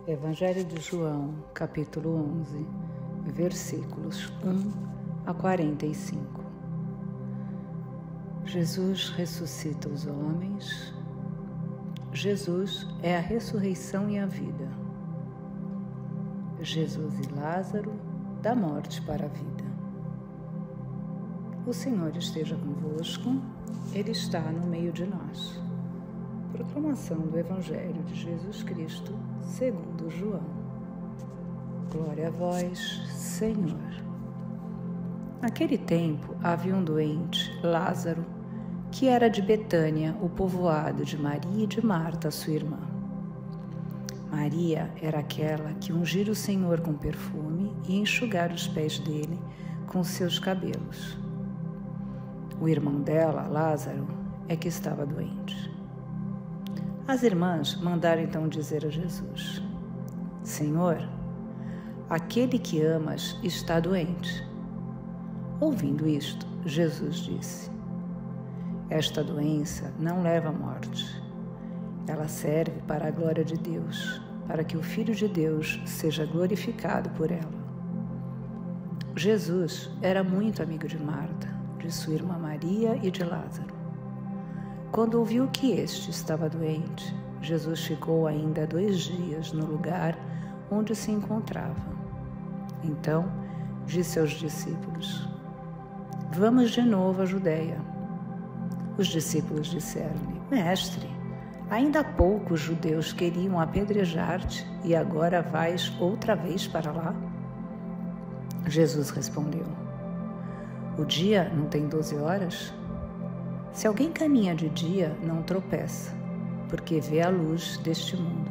Evangelho de João, capítulo 11, versículos 1 a 45. Jesus ressuscita os homens. Jesus é a ressurreição e a vida. Jesus e Lázaro, da morte para a vida. O Senhor esteja convosco, Ele está no meio de nós. Proclamação do Evangelho de Jesus Cristo, segundo João. Glória a vós, Senhor. Naquele tempo havia um doente, Lázaro, que era de Betânia, o povoado de Maria e de Marta, sua irmã. Maria era aquela que ungira o Senhor com perfume e enxugara os pés dele com seus cabelos. O irmão dela, Lázaro, é que estava doente. As irmãs mandaram então dizer a Jesus: Senhor, aquele que amas está doente. Ouvindo isto, Jesus disse: Esta doença não leva à morte. Ela serve para a glória de Deus, para que o Filho de Deus seja glorificado por ela. Jesus era muito amigo de Marta, de sua irmã Maria e de Lázaro. Quando ouviu que este estava doente, Jesus ficou ainda 2 dias no lugar onde se encontrava. Então disse aos discípulos: Vamos de novo à Judeia. Os discípulos disseram-lhe: Mestre, ainda há pouco os judeus queriam apedrejar-te e agora vais outra vez para lá? Jesus respondeu: O dia não tem 12 horas? Se alguém caminha de dia, não tropeça, porque vê a luz deste mundo.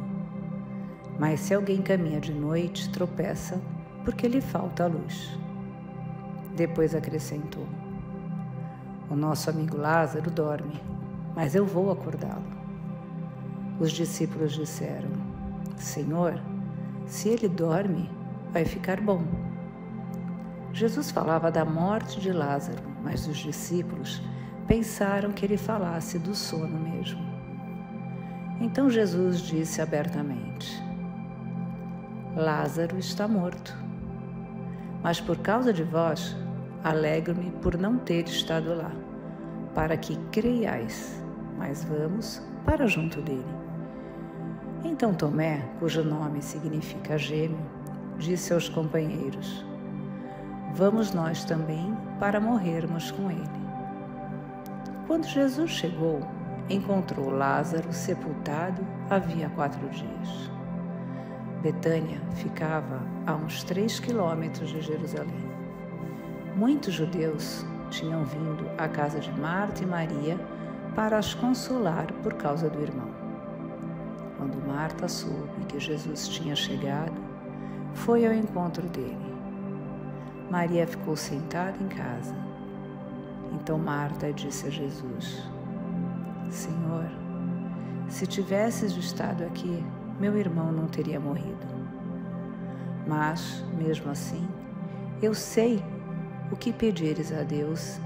Mas se alguém caminha de noite, tropeça, porque lhe falta a luz. Depois acrescentou: O nosso amigo Lázaro dorme, mas eu vou acordá-lo. Os discípulos disseram: Senhor, se ele dorme, vai ficar bom. Jesus falava da morte de Lázaro, mas os discípulos pensaram que ele falasse do sono mesmo. Então Jesus disse abertamente: Lázaro está morto. Mas por causa de vós, alegro-me por não ter estado lá, para que creiais, mas vamos para junto dele. Então Tomé, cujo nome significa gêmeo, disse aos companheiros: Vamos nós também para morrermos com ele. Quando Jesus chegou, encontrou Lázaro sepultado havia 4 dias. Betânia ficava a uns 3 quilômetros de Jerusalém. Muitos judeus tinham vindo à casa de Marta e Maria para as consolar por causa do irmão. Quando Marta soube que Jesus tinha chegado, foi ao encontro dele. Maria ficou sentada em casa. Então Marta disse a Jesus: Senhor, se tivesses estado aqui, meu irmão não teria morrido. Mas, mesmo assim, eu sei o que pedires a Deus,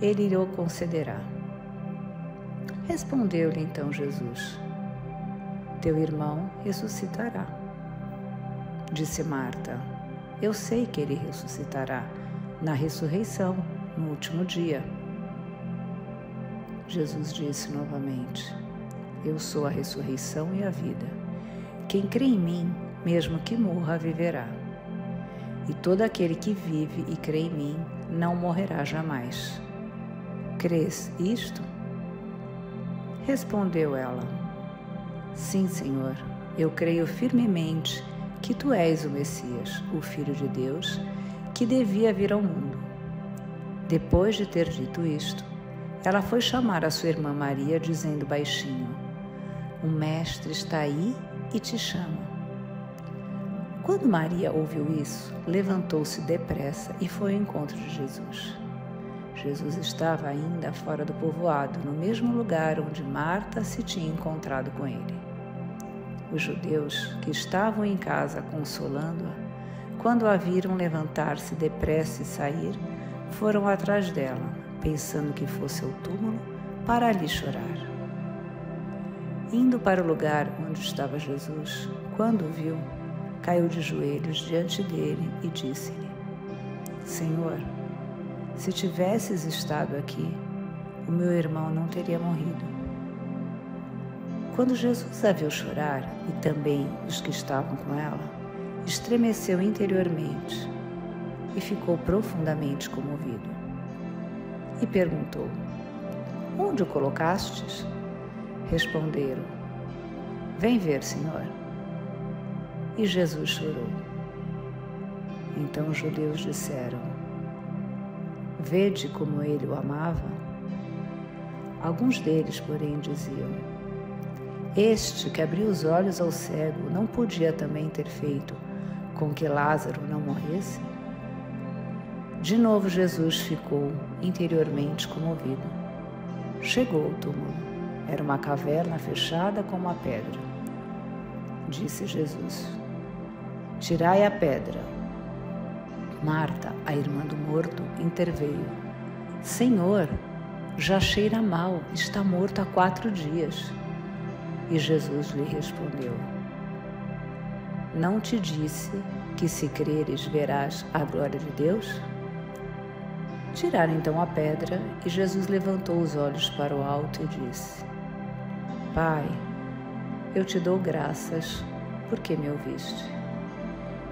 Ele lhe concederá. Respondeu-lhe então Jesus: Teu irmão ressuscitará. Disse Marta: Eu sei que ele ressuscitará na ressurreição, no último dia. Jesus disse novamente: Eu sou a ressurreição e a vida. Quem crê em mim, mesmo que morra, viverá. E todo aquele que vive e crê em mim, não morrerá jamais. Crês isto? Respondeu ela: Sim, Senhor, eu creio firmemente que tu és o Messias, o Filho de Deus, que devia vir ao mundo. Depois de ter dito isto, ela foi chamar a sua irmã Maria, dizendo baixinho: O mestre está aí e te chama. Quando Maria ouviu isso, levantou-se depressa e foi ao encontro de Jesus. Jesus estava ainda fora do povoado, no mesmo lugar onde Marta se tinha encontrado com ele. Os judeus que estavam em casa consolando-a, quando a viram levantar-se depressa e sair, foram atrás dela, pensando que fosse ao túmulo, para ali chorar. Indo para o lugar onde estava Jesus, Quando o viu, caiu de joelhos diante dele e disse-lhe: Senhor, se tivesses estado aqui, o meu irmão não teria morrido. Quando Jesus a viu chorar, e também os que estavam com ela, estremeceu interiormente e ficou profundamente comovido. E perguntou: Onde o colocastes? Responderam: Vem ver, Senhor. E Jesus chorou. Então os judeus disseram: Vede como ele o amava? Alguns deles, porém, diziam: Este que abriu os olhos ao cego não podia também ter feito com que Lázaro não morresse? De novo Jesus ficou interiormente comovido. Chegou ao túmulo. Era uma caverna fechada com uma pedra. Disse Jesus: Tirai a pedra. Marta, a irmã do morto, interveio: Senhor, já cheira mal, está morto há 4 dias. E Jesus lhe respondeu: Não te disse que se creres verás a glória de Deus? Tiraram então a pedra e Jesus levantou os olhos para o alto e disse: Pai, eu te dou graças porque me ouviste.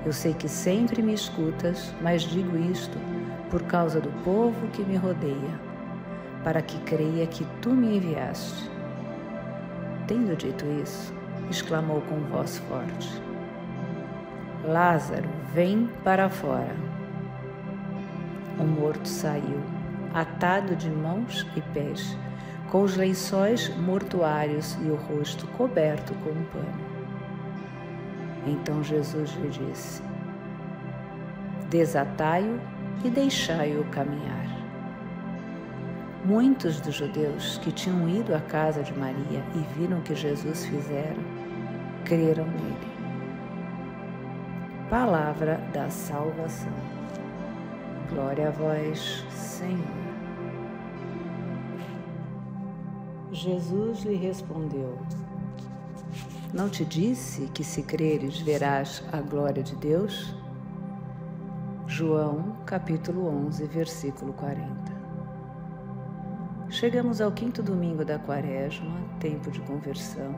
Eu sei que sempre me escutas, mas digo isto por causa do povo que me rodeia, para que creia que tu me enviaste. Tendo dito isso, exclamou com voz forte: Lázaro, vem para fora. O morto saiu, atado de mãos e pés, com os lençóis mortuários e o rosto coberto com um pano. Então Jesus lhe disse: Desatai-o e deixai-o caminhar. Muitos dos judeus que tinham ido à casa de Maria e viram o que Jesus fizera, creram nele. Palavra da salvação. Glória a vós, Senhor. Jesus lhe respondeu: Não te disse que se creres verás a glória de Deus? João, capítulo 11, versículo 40. Chegamos ao 5º domingo da Quaresma, tempo de conversão,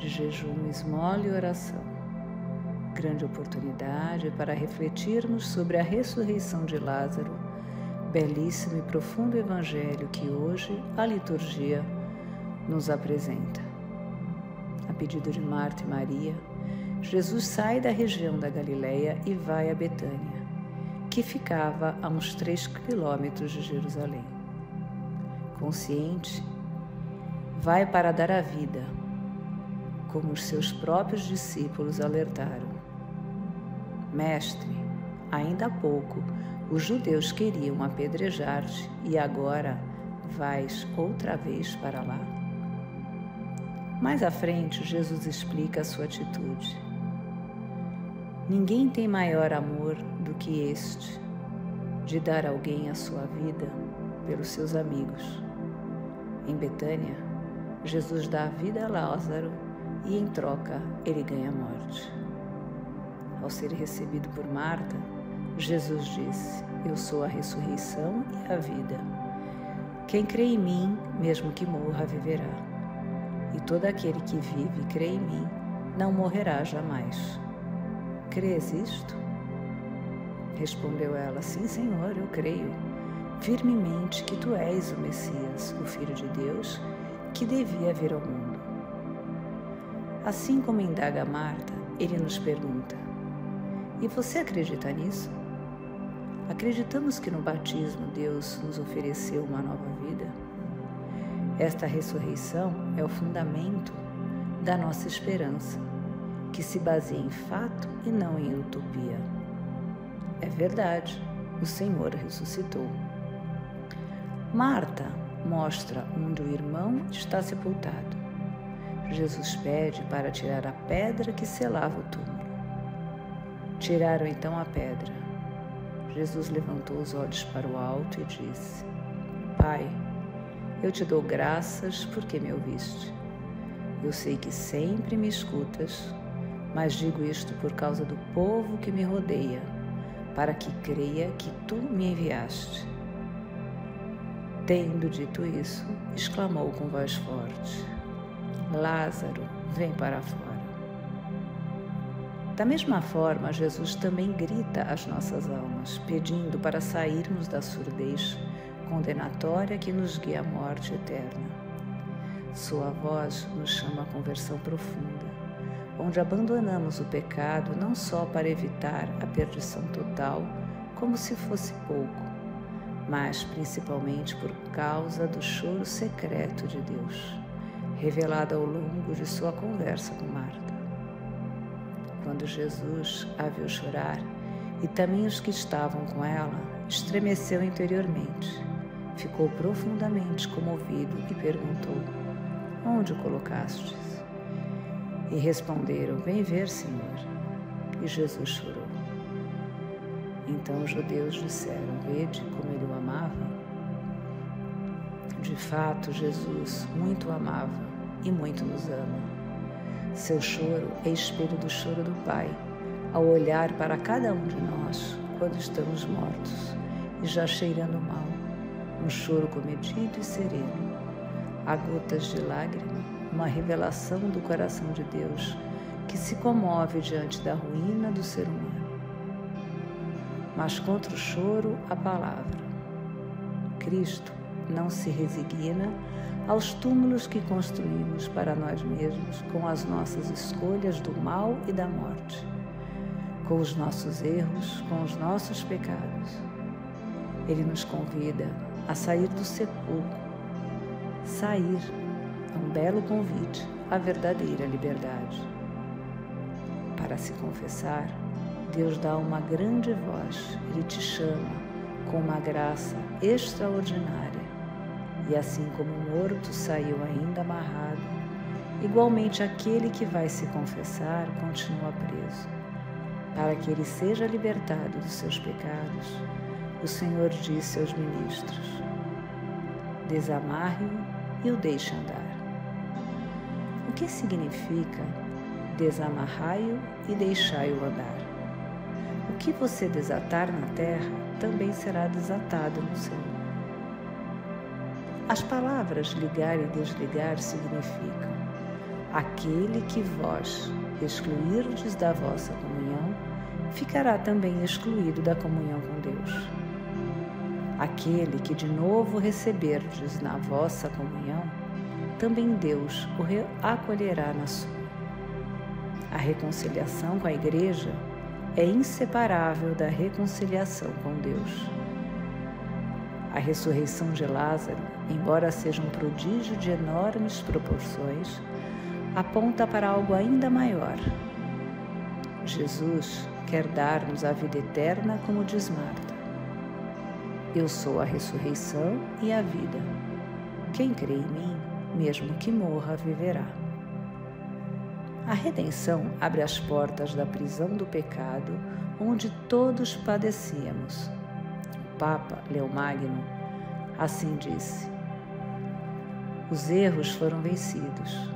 de jejum, esmola e oração. Grande oportunidade para refletirmos sobre a ressurreição de Lázaro, belíssimo e profundo evangelho que hoje a liturgia nos apresenta. A pedido de Marta e Maria, Jesus sai da região da Galileia e vai a Betânia, que ficava a uns 3 quilômetros de Jerusalém. Consciente, vai para dar a vida, como os seus próprios discípulos alertaram. Mestre, ainda há pouco os judeus queriam apedrejar-te e agora vais outra vez para lá? Mais à frente, Jesus explica a sua atitude. Ninguém tem maior amor do que este, de dar alguém a sua vida pelos seus amigos. Em Betânia, Jesus dá a vida a Lázaro e, em troca, ele ganha a morte. Ao ser recebido por Marta, Jesus disse: Eu sou a ressurreição e a vida. Quem crê em mim, mesmo que morra, viverá. E todo aquele que vive e crê em mim, não morrerá jamais. Crês isto? Respondeu ela: Sim, Senhor, eu creio firmemente que tu és o Messias, o Filho de Deus, que devia vir ao mundo. Assim como indaga Marta, ele nos pergunta: E você acredita nisso? Acreditamos que no batismo Deus nos ofereceu uma nova vida? Esta ressurreição é o fundamento da nossa esperança, que se baseia em fato e não em utopia. É verdade, o Senhor ressuscitou. Marta mostra onde o irmão está sepultado. Jesus pede para tirar a pedra que selava o túmulo. Tiraram então a pedra. Jesus levantou os olhos para o alto e disse: Pai, eu te dou graças porque me ouviste. Eu sei que sempre me escutas, mas digo isto por causa do povo que me rodeia, para que creia que tu me enviaste. Tendo dito isso, exclamou com voz forte: Lázaro, vem para fora. Da mesma forma, Jesus também grita às nossas almas, pedindo para sairmos da surdez condenatória que nos guia à morte eterna. Sua voz nos chama à conversão profunda, onde abandonamos o pecado não só para evitar a perdição total, como se fosse pouco, mas principalmente por causa do choro secreto de Deus, revelado ao longo de sua conversa com Marta. Quando Jesus a viu chorar, e também os que estavam com ela, estremeceu interiormente, ficou profundamente comovido e perguntou: Onde o colocastes? E responderam: Vem ver, Senhor. E Jesus chorou. Então os judeus disseram: Vede como ele o amava. De fato, Jesus muito o amava e muito nos ama. Seu choro é espelho do choro do Pai, ao olhar para cada um de nós quando estamos mortos e já cheirando mal, um choro comedido e sereno. Há gotas de lágrima, uma revelação do coração de Deus que se comove diante da ruína do ser humano. Mas contra o choro, a palavra. Cristo não se resigna aos túmulos que construímos para nós mesmos com as nossas escolhas do mal e da morte, com os nossos erros, com os nossos pecados. Ele nos convida a sair do sepulcro. Sair é um belo convite à verdadeira liberdade. Para se confessar, Deus dá uma grande voz. Ele te chama com uma graça extraordinária. E assim como o morto saiu ainda amarrado, igualmente aquele que vai se confessar continua preso. Para que ele seja libertado dos seus pecados, o Senhor disse aos ministros: Desamarre-o e o deixe andar. O que significa desamarrai-o e deixai-o andar? O que você desatar na terra também será desatado no céu. As palavras ligar e desligar significam: aquele que vós excluirdes da vossa comunhão, ficará também excluído da comunhão com Deus. Aquele que de novo receberdes na vossa comunhão, também Deus o acolherá na sua. A reconciliação com a Igreja é inseparável da reconciliação com Deus. A ressurreição de Lázaro, embora seja um prodígio de enormes proporções, aponta para algo ainda maior. Jesus quer dar-nos a vida eterna, como diz Marta. Eu sou a ressurreição e a vida. Quem crê em mim, mesmo que morra, viverá. A redenção abre as portas da prisão do pecado, onde todos padecíamos. O Papa Leão Magno assim disse: os erros foram vencidos,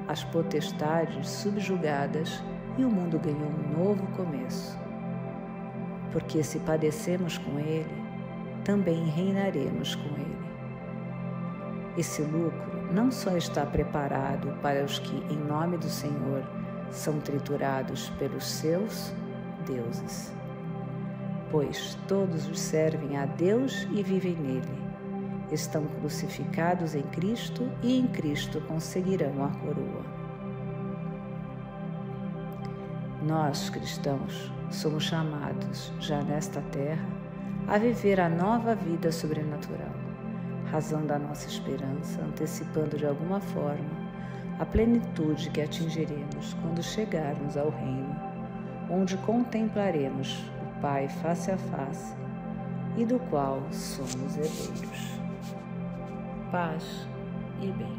as potestades subjugadas e o mundo ganhou um novo começo. Porque se padecemos com Ele, também reinaremos com Ele. Esse lucro não só está preparado para os que, em nome do Senhor, são triturados pelos seus deuses, pois todos os servem a Deus e vivem nele. Estão crucificados em Cristo e em Cristo conseguirão a coroa. Nós, cristãos, somos chamados, já nesta terra, a viver a nova vida sobrenatural, razão da nossa esperança, antecipando de alguma forma a plenitude que atingiremos quando chegarmos ao reino, onde contemplaremos o Pai face a face e do qual somos herdeiros. Paz e bem.